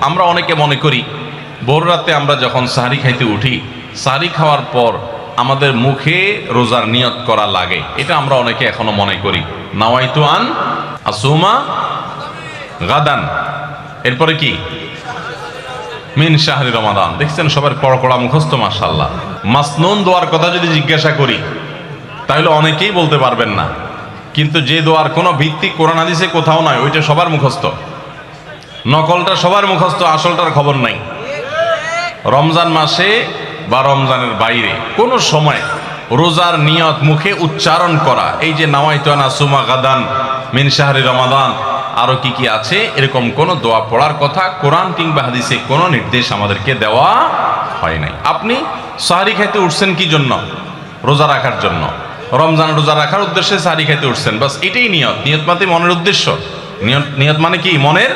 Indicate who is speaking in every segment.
Speaker 1: আমরা অনেকে মনে করি ভোর রাতে আমরা যখন সাহারি খাইতে উঠি, সাহারি খাওয়ার পর আমাদের মুখে রোজার নিয়ত করা লাগে। এটা আমরা অনেকে এখনো মনে করি, নাওয়াইতু আন আসুমা গাদান, এরপরে কি মিন শাহরি রমাদান। দেখছেন সবার কড়কড়া মুখস্থ, মাশাআল্লাহ। মাসনুন দোয়ার কথা যদি জিজ্ঞাসা করি তাহলে অনেকেই বলতে পারবেন না, কিন্তু যে দোয়ার কোনো ভিত্তি কোরআন হাদিসে কোথাও নয় ওইটা সবার মুখস্থ। নকলটা সবার মুখস্থ, আসলটার খবর নাই। রমজান মাসে বা রমজানের বাইরে কোনো সময় রোজার নিয়ত মুখে উচ্চারণ করা, এই যে নাওয়াইতু আন আসুমা গাদান মিন শাহরি রমাদান, আরো কি কি আছে, এরকম কোনো দোয়া পড়ার কথা কোরআন কিংবা হাদিসে কোনো নির্দেশ আমাদেরকে দেওয়া হয় নাই। আপনি সাহারি খাইতে উঠছেন কি জন্য? রোজা রাখার জন্য। রমজান রোজা রাখার উদ্দেশ্যে সাহারি খাইতে উঠছেন, বাস এটাই নিয়ত। নিয়ত মানে মনের উদ্দেশ্য। নিয়ত মানে কি? মনের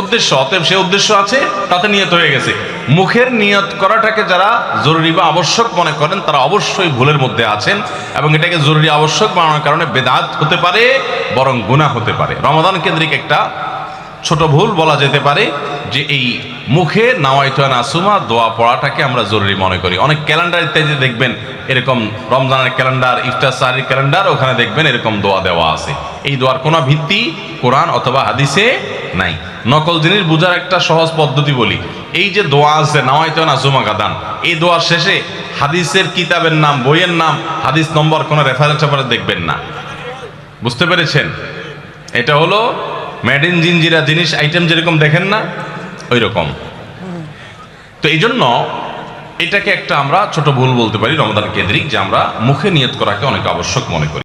Speaker 1: উদ্দেশ্য। অতএব সে উদ্দেশ্য আছে, তাতে নিয়ত হয়ে গেছে। মুখের নিয়ত করাটাকে যারা জরুরি বা আবশ্যক মনে করেন তারা অবশ্যই ভুলের মধ্যে আছেন, এবং এটাকে জরুরি আবশ্যক বানানোর কারণে বেদাত হতে পারে, বরং গুনাহ হতে পারে। রমাদান কেন্দ্রিক একটা ছোট ভুল বলা যেতে পারে যে এই মুখে নাওয়াইতু আন আসুমা দোয়া পড়াটাকে আমরা জরুরি মনে করি। অনেক ক্যালেন্ডার ইত্যাদি দেখবেন এরকম, রমজানের ক্যালেন্ডার, ইফতার সাহারির ক্যালেন্ডার, ওখানে দেখবেন এরকম দোয়া দেওয়া আছে। এই দোয়ার কোনো ভিত্তি কোরআন অথবা হাদিসে নাই। নকল জিনিস বোঝার একটা সহজ পদ্ধতি বলি, এই যে দোয়া আছে নাওয়াইতু আন আসুমা গাদান, এই দোয়ার শেষে হাদিসের কিতাবের নাম, বইয়ের নাম, হাদিস নম্বর, কোনো রেফারেন্স আপনারা দেখবেন না। বুঝতে পেরেছেন? এটা হলো মেড ইন জিনজিরা জিনিস, আইটেম যেরকম দেখেন না ওই রকম। তো এই জন্য এটাকে একটা আমরা ছোট ভুল বলতে পারি রমাদান কেন্দ্রিক, যে আমরা মুখে নিয়ত করাকে অনেক আবশ্যক মনে করি।